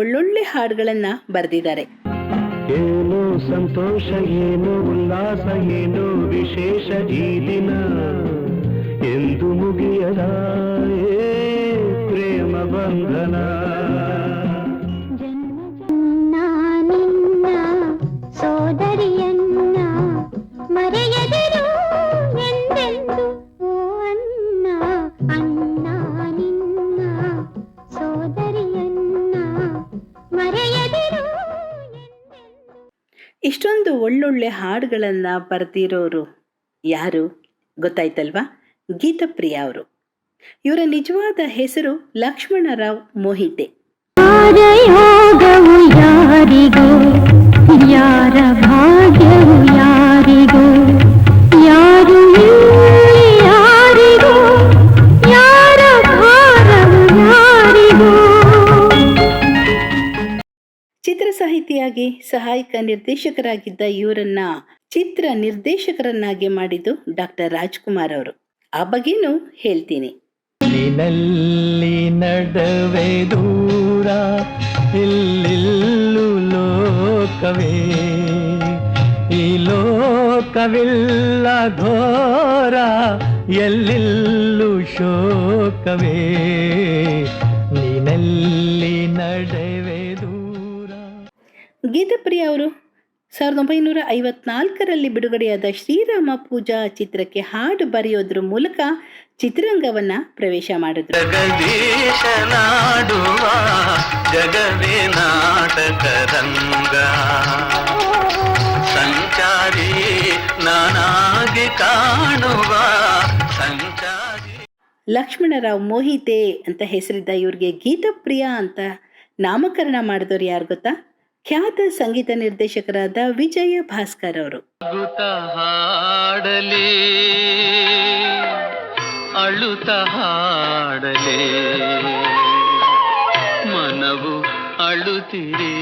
ಒಳ್ಳೊಳ್ಳೆ ಹಾಡುಗಳನ್ನ ಬರೆದಿದ್ದಾರೆ. ಏನು ಸಂತೋಷ, ಏನು ಉಲ್ಲಾಸ, ಏನು ವಿಶೇಷ ಈ ದಿನ, ಎಂದು ಮುಗಿಯದ ಪ್ರೇಮ ಬಂಧನ. ನಿನ್ನ ಸೋದರಿಯನ್ನ ಮರೆಯದಿರು ಎಂದೆಂದು, ಓ ಅಣ್ಣ ಅಣ್ಣ ನಿನ್ನ ಸೋದರಿಯನ್ನ ಮರೆಯದಿರು. ಇಷ್ಟೊಂದು ಒಳ್ಳೊಳ್ಳೆ ಹಾಡುಗಳನ್ನ ಬರೆದಿರೋರು ಯಾರು ಗೊತ್ತಾಯ್ತಲ್ವಾ? ಗೀತಪ್ರಿಯ ಅವರು. ಇವರ ನಿಜವಾದ ಹೆಸರು ಲಕ್ಷ್ಮಣರಾವ್ ಮೋಹಿತೆ. ಯೋಗವು ಯಾರಿಗೂ, ಯಾರ ಭಾಗ್ಯವು ಯಾರಿಗೂ, ಯಾರು ಯಾರಿಗೂ, ಯಾರ ಭಾರವು ಯಾರಿಗೂ. ಚಿತ್ರ ಸಾಹಿತಿಯಾಗಿ ಸಹಾಯಕ ನಿರ್ದೇಶಕರಾಗಿದ್ದ ಇವರನ್ನ ಚಿತ್ರ ನಿರ್ದೇಶಕರನ್ನಾಗಿ ಮಾಡಿದ್ದು ಡಾಕ್ಟರ್ ರಾಜ್ಕುಮಾರ್ ಅವರು. ಆ ಬಗ್ಗೆನೂ ಹೇಳ್ತೀನಿ. ನಿನ್ನಲ್ಲಿ ನಡುವೆ ದೂರ, ಇಲ್ಲಿಲ್ಲು ಲೋಕವೇ, ಈ ಲೋಕವಿಲ್ಲ ಘೋರ, ಎಲ್ಲಿಲ್ಲು ಶೋಕವೇ, ನಿನ್ನಲ್ಲಿ ನಡುವೆ ದೂರ. ಗೀತಪ್ರಿಯ ಅವರು 1954ರಲ್ಲಿ ಬಿಡುಗಡೆಯಾದ ಶ್ರೀರಾಮ ಪೂಜಾ ಚಿತ್ರಕ್ಕೆ ಹಾಡು ಬರೆಯೋದ್ರ ಮೂಲಕ ಚಿತ್ರರಂಗವನ್ನ ಪ್ರವೇಶ ಮಾಡಿದ್ರು. ಜಗದೀಶ ನಾಡುವ ಜಗವೇ ನಾಟಕ ರಂಗ, ಸಂಚಾರಿ ನಾನಾಗಿ ಕಾಣುವ ಸಂಚಾರಿ. ಲಕ್ಷ್ಮಣರಾವ್ ಮೋಹಿತೆ ಅಂತ ಹೆಸರಿದ್ದ ಇವ್ರಿಗೆ ಗೀತಪ್ರಿಯ ಅಂತ ನಾಮಕರಣ ಮಾಡಿದವರು ಯಾರು ಗೊತ್ತಾ? ಖ್ಯಾತ ಸಂಗೀತ ನಿರ್ದೇಶಕರಾದ ವಿಜಯ ಭಾಸ್ಕರ್ ಅವರು. ಹಾಡಲಿ ಅಳುತ್ತ ಹಾಡಲಿ, ಮನವು ಅಳುತ್ತಿರೇ,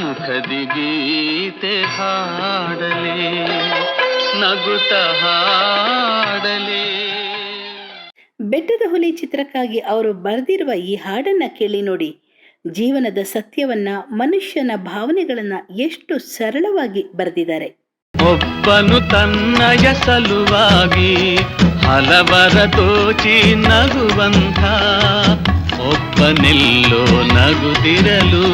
ಮುಖದಿ ಗೀತೆ ಹಾಡಲಿ, ನಗುತ್ತ ಹಾಡಲಿ. ಬೆಟ್ಟದ ಹುಲಿ ಚಿತ್ರಕ್ಕಾಗಿ ಅವರು ಬರೆದಿರುವ ಈ ಹಾಡನ್ನ ಕೇಳಿ ನೋಡಿ. ಜೀವನದ ಸತ್ಯವನ್ನ, ಮನುಷ್ಯನ ಭಾವನೆಗಳನ್ನ ಎಷ್ಟು ಸರಳವಾಗಿ ಬರೆದಿದ್ದಾರೆ. ಒಬ್ಬನು ತನ್ನಯ ಸಲುವಾಗಿ ಹಲವರ ತೋಚಿ ನಗುವಂಥ, ಒಬ್ಬನೆಲ್ಲೋ ನಗುತ್ತಿರಲು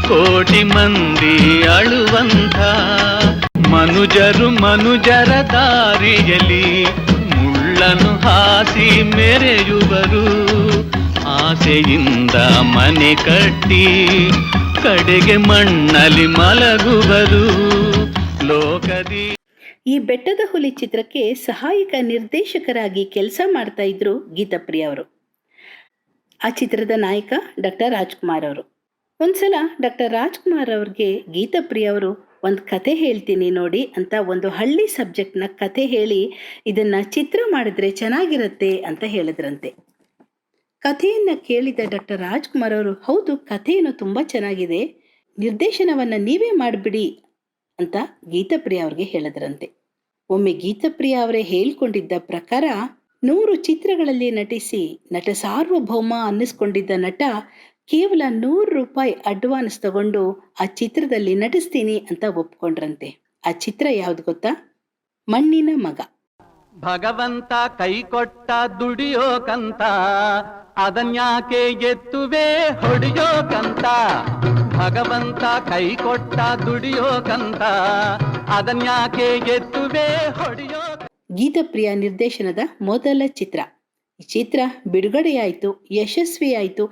ಕೋಟಿ ಮಂದಿ ಅಳುವಂಥ, ಮನುಜರು ಮನುಜರ ದಾರಿಯಲ್ಲಿ ಮುಳ್ಳನು ಹಾಸಿ ಮೆರೆಯುವರು, ಆಸೆಯಿಂದ ಮನೆ ಕಟ್ಟಿ ಕಡೆಗೆ ಮಣ್ಣಲ್ಲಿ ಮಲಗುವರು ಲೋಕದಿ. ಈ ಬೆಟ್ಟದ ಹುಲಿ ಚಿತ್ರಕ್ಕೆ ಸಹಾಯಕ ನಿರ್ದೇಶಕರಾಗಿ ಕೆಲಸ ಮಾಡ್ತಾ ಇದ್ರು ಗೀತಪ್ರಿಯ ಅವರು. ಆ ಚಿತ್ರದ ನಾಯಕ ಡಾಕ್ಟರ್ ರಾಜ್ಕುಮಾರ್ ಅವರು. ಒಂದ್ಸಲ ಡಾಕ್ಟರ್ ರಾಜ್ಕುಮಾರ್ ಅವ್ರಿಗೆ ಗೀತಪ್ರಿಯ ಅವರು ಒಂದು ಕತೆ ಹೇಳ್ತೀನಿ ನೋಡಿ ಅಂತ ಒಂದು ಹಳ್ಳಿ ಸಬ್ಜೆಕ್ಟ್ನ ಕತೆ ಹೇಳಿ ಇದನ್ನ ಚಿತ್ರ ಮಾಡಿದ್ರೆ ಚೆನ್ನಾಗಿರುತ್ತೆ ಅಂತ ಹೇಳಿದ್ರಂತೆ. ಕಥೆಯನ್ನು ಕೇಳಿದ ಡಾಕ್ಟರ್ ರಾಜ್ಕುಮಾರ್ ಅವರು, ಹೌದು ಕಥೆಯನ್ನು ತುಂಬ ಚೆನ್ನಾಗಿದೆ, ನಿರ್ದೇಶನವನ್ನು ನೀವೇ ಮಾಡಿಬಿಡಿ ಅಂತ ಗೀತಪ್ರಿಯ ಅವ್ರಿಗೆ ಹೇಳಿದ್ರಂತೆ. ಒಮ್ಮೆ ಗೀತಪ್ರಿಯ ಅವರೇ ಹೇಳ್ಕೊಂಡಿದ್ದ ಪ್ರಕಾರ 100 ಚಿತ್ರಗಳಲ್ಲಿ ನಟಿಸಿ ನಟ ಸಾರ್ವಭೌಮ ಅನ್ನಿಸ್ಕೊಂಡಿದ್ದ ನಟ ಕೇವಲ ₹100 ಅಡ್ವಾನ್ಸ್ ತಗೊಂಡು ಆ ಚಿತ್ರದಲ್ಲಿ ನಟಿಸ್ತೀನಿ ಅಂತ ಒಪ್ಕೊಂಡ್ರಂತೆ. ಆ ಚಿತ್ರ ಯಾವ್ದು ಗೊತ್ತಾ? ಮಣ್ಣಿನ ಮಗ. ಭಗವಂತ ಕೈ ಕೊಟ್ಟ ದುಡಿಯೋಕಂತ, ಅದನ್ಯಾಕೆ ಎತ್ತುವೆ ಹೊಡಿಯೋಕಂತ. ಭಗವಂತ ಕೈ ಕೊಟ್ಟ ದುಡಿಯೋಕಂತ, ಅದನ್ಯಾಕೆ ಎತ್ತುವೆ ಹೊಡಿಯೋ. ಗೀತಪ್ರಿಯ ನಿರ್ದೇಶನದ ಮೊದಲ ಚಿತ್ರ. ಈ ಚಿತ್ರ ಬಿಡುಗಡೆಯಾಯಿತು, ಯಶಸ್ವಿಯಾಯಿತು.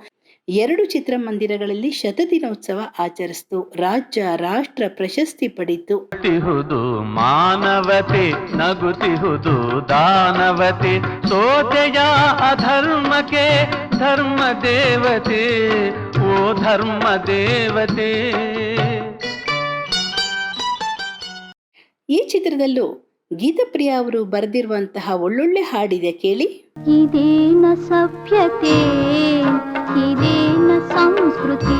2 ಚಿತ್ರಮಂದಿರಗಳಲ್ಲಿ ಶತದಿನೋತ್ಸವ ಆಚರಿಸಿತು, ರಾಜ್ಯ ರಾಷ್ಟ್ರ ಪ್ರಶಸ್ತಿ ಪಡೆಯಿತು. ಮಾನವತೆ ನಗುತ್ತಿಹುದು ದಾನವತೆ, ಸೋತೆಯ ಅಧರ್ಮಕ್ಕೆ ಧರ್ಮ ದೇವತೆ, ಓ ಧರ್ಮ ದೇವತೆ. ಈ ಚಿತ್ರದಲ್ಲೂ ಗೀತಪ್ರಿಯ ಅವರು ಬರೆದಿರುವಂತಹ ಒಳ್ಳೊಳ್ಳೆ ಹಾಡಿದೆ ಕೇಳಿ. ಇದೇನ ಸಭ್ಯತೆ, ಇದೇನ ಸಂಸ್ಕೃತಿ,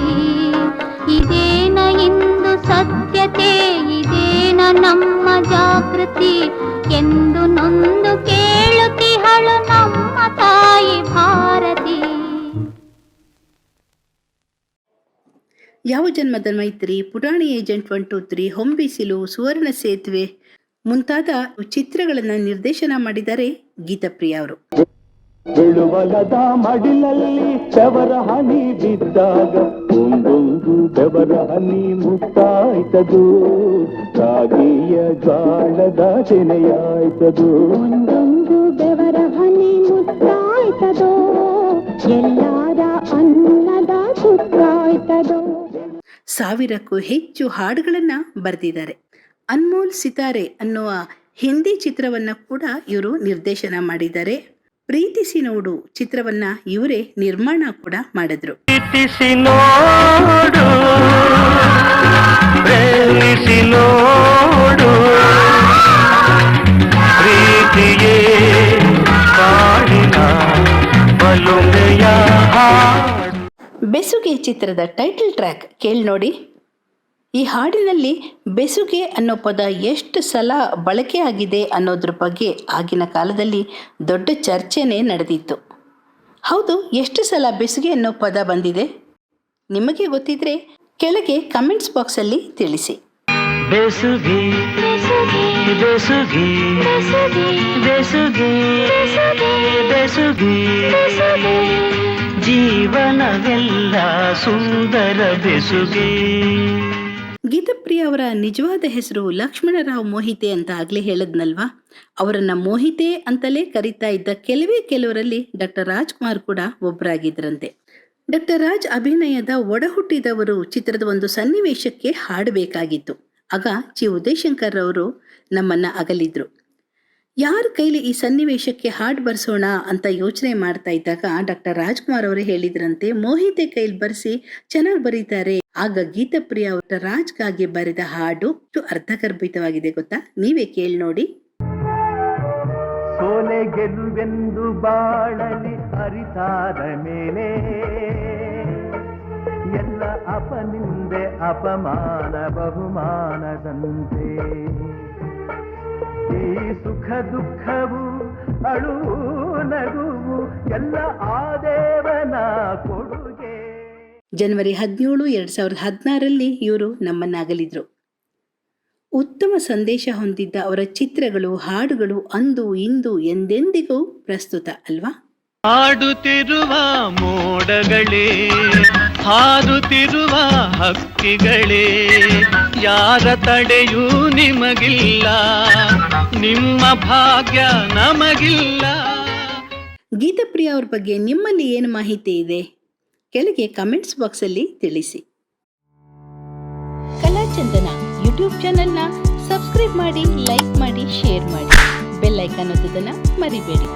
ಇದೇನ ಇಂದು ಸತ್ಯತೆ, ಇದೇನ ನಮ್ಮ ಜಾಗೃತಿ ಎಂದು ನೊಂದು ಕೇಳುತ್ತಿಹಳು ನಮ್ಮ ತಾಯಿ ಭಾರತಿ. ಯಾವ ಜನ್ಮದ ಮೈತ್ರಿ, ಪುರಾಣಿ ಏಜೆಂಟ್ 123, ಹೊಂಬಿಸಿಲು, ಸುವರ್ಣ ಸೇತುವೆ ಮುಂತಾದ ಚಿತ್ರಗಳನ್ನು ನಿರ್ದೇಶನ ಮಾಡಿದ್ದಾರೆ ಗೀತಪ್ರಿಯ ಅವರು. ಬಿಳುವಲದ ಮಡಿಲಲ್ಲಿ ಬೆವರ ಹನಿ ಬಿದ್ದಾಗ ಒಂದೊಂದು ಬೆವರ ಹನಿ ಮುತ್ತಾಯ್ತದು, ರಾಗಿಯ ಜ್ವಾಳದ ತೆನೆಯಾಯ್ತದು. ಒಂದೊಂದು ಬೆವರ ಹನಿ ಮುತ್ತಾಯ್ತದೋ, ಎಲ್ಲಾರ ಅನ್ನದ ಸುತ್ತಾಯ್ತದೋ. 1000ಕ್ಕೂ ಹೆಚ್ಚು ಹಾಡುಗಳನ್ನು ಬರೆದಿದ್ದಾರೆ. ಅನ್ಮೋಲ್ ಸಿತಾರೆ ಅನ್ನುವ ಹಿಂದಿ ಚಿತ್ರವನ್ನು ಕೂಡ ಇವರು ನಿರ್ದೇಶನ ಮಾಡಿದ್ದಾರೆ. ಪ್ರೀತಿಸಿ ನೋಡು ಚಿತ್ರವನ್ನ ಇವರೇ ನಿರ್ಮಾಣ ಕೂಡ ಮಾಡಿದ್ರು. ಪ್ರೀತಿಸಿ ನೋಡು, ಪ್ರೇಮಿಸಿ ನೋಡು, ಪ್ರೀತಿಯೇ ಕಾಡಿನ ಬಲುಮೆಯ ಹಾಡು. ಬೆಸುಗೆ ಚಿತ್ರದ ಟೈಟಲ್ ಟ್ರ್ಯಾಕ್ ಕೇಳಿ ನೋಡಿ. ಈ ಹಾಡಿನಲ್ಲಿ ಬೆಸುಗೆ ಅನ್ನೋ ಪದ ಎಷ್ಟು ಸಲ ಬಳಕೆ ಆಗಿದೆ ಅನ್ನೋದ್ರ ಬಗ್ಗೆ ಆಗಿನ ಕಾಲದಲ್ಲಿ ದೊಡ್ಡ ಚರ್ಚೆನೇ ನಡೆದಿತ್ತು. ಹೌದು, ಎಷ್ಟು ಸಲ ಬೆಸುಗೆ ಅನ್ನೋ ಪದ ಬಂದಿದೆ ನಿಮಗೆ ಗೊತ್ತಿದ್ರೆ ಕೆಳಗೆ ಕಮೆಂಟ್ಸ್ ಬಾಕ್ಸಲ್ಲಿ ತಿಳಿಸಿ. ಬೆಸುಗೆ ಬೆಸುಗೆ ಬೆಸುಗೆ ಬೆಸುಗೆ ಜೀವನವೆಲ್ಲ ಸುಂದರ ಬೆಸುಗೆ. ಗೀತಪ್ರಿಯ ಅವರ ನಿಜವಾದ ಹೆಸರು ಲಕ್ಷ್ಮಣರಾವ್ ಮೋಹಿತೆ ಅಂತ ಆಗಲೇ ಹೇಳದ್ನಲ್ವಾ. ಅವರನ್ನು ಮೋಹಿತೆ ಅಂತಲೇ ಕರೀತಾ ಇದ್ದ ಕೆಲವರಲ್ಲಿ ಡಾಕ್ಟರ್ ರಾಜ್ಕುಮಾರ್ ಕೂಡ ಒಬ್ಬರಾಗಿದ್ದರಂತೆ. ಡಾಕ್ಟರ್ ರಾಜ್ ಅಭಿನಯದ ಒಡಹುಟ್ಟಿದವರು ಚಿತ್ರದ ಒಂದು ಸನ್ನಿವೇಶಕ್ಕೆ ಹಾಡಬೇಕಾಗಿತ್ತು. ಆಗ ಜಿ ಉದಯಶಂಕರ್ ಅವರು ನಮ್ಮನ್ನ ಅಗಲಿದ್ರು. ಯಾರ ಕೈಲಿ ಈ ಸನ್ನಿವೇಶಕ್ಕೆ ಹಾಡು ಬರ್ಸೋಣ ಅಂತ ಯೋಚನೆ ಮಾಡ್ತಾ ಇದ್ದಾಗ ಡಾಕ್ಟರ್ ರಾಜ್ಕುಮಾರ್ ಅವರೇ ಹೇಳಿದ್ರಂತೆ, ಮೋಹಿತೆ ಕೈಲಿ ಬರ್ಸಿ ಚೆನ್ನಾಗಿ ಬರೀತಾರೆ. ಆಗ ಗೀತಪ್ರಿಯ ಅವರ ರಾಜ್ಗಾಗಿ ಬರೆದ ಹಾಡು ಅರ್ಥಗರ್ಭಿತವಾಗಿದೆ ಗೊತ್ತಾ, ನೀವೇ ಕೇಳಿ ನೋಡಿ. ಸೋಲೆ ಗೆಲುವೆಂದು ಬಾಳಲಿ ಅರಿತಾದ ಮೇಲೆ ಎಲ್ಲ ಅಪನಿಂದೆ ಅಪಮಾನ ಬಹುಮಾನದಂತೆ, ಈ ಸುಖ ದುಃಖವು ಅಳುವು ನಗುವು ಎಲ್ಲ ಆ ದೇವನ ಕೊಡುಗೆ. ಜನವರಿ 17, 2016ರಲ್ಲಿ ಇವರು ನಮ್ಮನ್ನಾಗಲಿದ್ರು. ಉತ್ತಮ ಸಂದೇಶ ಹೊಂದಿದ್ದ ಅವರ ಚಿತ್ರಗಳು, ಹಾಡುಗಳು ಅಂದು ಇಂದು ಎಂದೆಂದಿಗೂ ಪ್ರಸ್ತುತ ಅಲ್ವಾ. ಹಾಡುತ್ತಿರುವ ಮೋಡಗಳೇ, ಹಾರುತ್ತಿರುವ ಹಕ್ಕಿಗಳೇ, ಯಾರ ತಡೆಯೂ ನಿಮಗಿಲ್ಲ, ನಿಮ್ಮ ಭಾಗ್ಯ ನಮಗಿಲ್ಲ. ಗೀತಪ್ರಿಯ ಅವ್ರ ಬಗ್ಗೆ ನಿಮ್ಮಲ್ಲಿ ಏನು ಮಾಹಿತಿ ಇದೆ ಕೆಳಗೆ ಕಮೆಂಟ್ಸ್ ಬಾಕ್ಸಲ್ಲಿ ತಿಳಿಸಿ. ಕಲಾಚಂದನ ಯೂಟ್ಯೂಬ್ ಚಾನೆಲ್ನ ಸಬ್ಸ್ಕ್ರೈಬ್ ಮಾಡಿ, ಲೈಕ್ ಮಾಡಿ, ಶೇರ್ ಮಾಡಿ, ಬೆಲ್ ಐಕಾನ್ ಒತ್ತೋದನ್ನ ಮರಿಬೇಡಿ.